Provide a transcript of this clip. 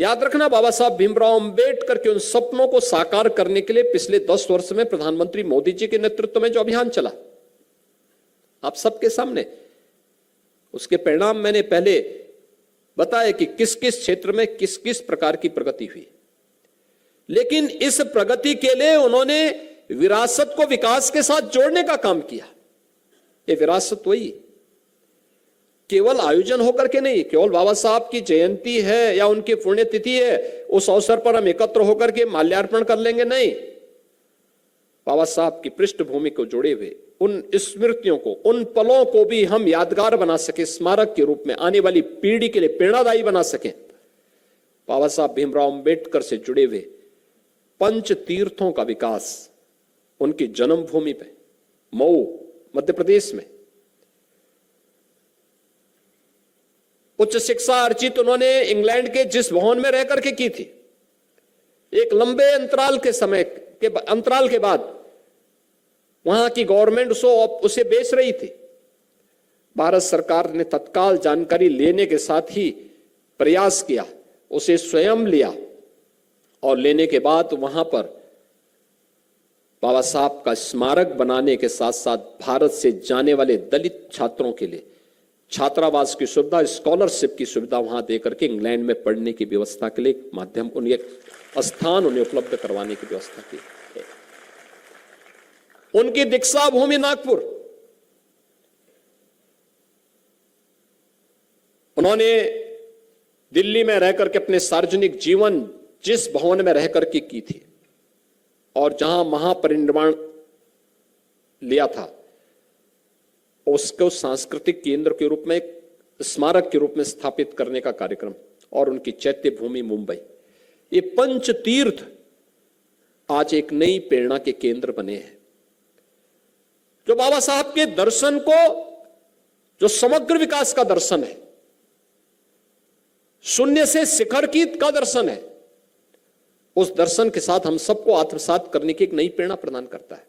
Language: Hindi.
याद रखना, बाबा साहब भीमराव अंबेडकर के उन सपनों को साकार करने के लिए पिछले 10 वर्ष में प्रधानमंत्री मोदी जी के नेतृत्व में जो अभियान चला, आप सबके सामने उसके परिणाम मैंने पहले बताया कि किस किस क्षेत्र में किस किस प्रकार की प्रगति हुई। लेकिन इस प्रगति के लिए उन्होंने विरासत को विकास के साथ जोड़ने का काम किया। ये विरासत वही केवल आयोजन होकर के नहीं, केवल बाबा साहब की जयंती है या उनकी पुण्यतिथि है उस अवसर पर हम एकत्र होकर के माल्यार्पण कर लेंगे, नहीं। बाबा साहब की पृष्ठभूमि को जोड़े हुए उन स्मृतियों को, उन पलों को भी हम यादगार बना सके, स्मारक के रूप में आने वाली पीढ़ी के लिए प्रेरणादायी बना सके। बाबा साहब भीमराव अंबेडकर से जुड़े हुए पंच तीर्थों का विकास उनकी जन्मभूमि पे मऊ मध्य प्रदेश में, उच्च शिक्षा अर्जित उन्होंने इंग्लैंड के जिस भवन में रहकर के की थी, एक लंबे अंतराल के बाद वहां की गवर्नमेंट उसे बेच रही थी। भारत सरकार ने तत्काल जानकारी लेने के साथ ही प्रयास किया, उसे स्वयं लिया और लेने के बाद वहां पर बाबा साहब का स्मारक बनाने के साथ साथ भारत से जाने वाले दलित छात्रों के लिए छात्रावास की सुविधा, स्कॉलरशिप की सुविधा वहां देकर के इंग्लैंड में पढ़ने की व्यवस्था के लिए माध्यम, उन्हें स्थान उन्हें उपलब्ध करवाने की व्यवस्था की। उनकी दीक्षा भूमि नागपुर, उन्होंने दिल्ली में रहकर के अपने सार्वजनिक जीवन जिस भवन में रहकर के की थी और जहां महापरिनिर्वाण लिया था, उसको सांस्कृतिक केंद्र के रूप में, एक स्मारक के रूप में स्थापित करने का कार्यक्रम, और उनकी चैत्य भूमि मुंबई, ये पंच तीर्थ आज एक नई प्रेरणा के केंद्र बने हैं, जो बाबा साहब के दर्शन को, जो समग्र विकास का दर्शन है, शून्य से शिखर की का दर्शन है, उस दर्शन के साथ हम सबको आत्मसात करने की एक नई प्रेरणा प्रदान करता है।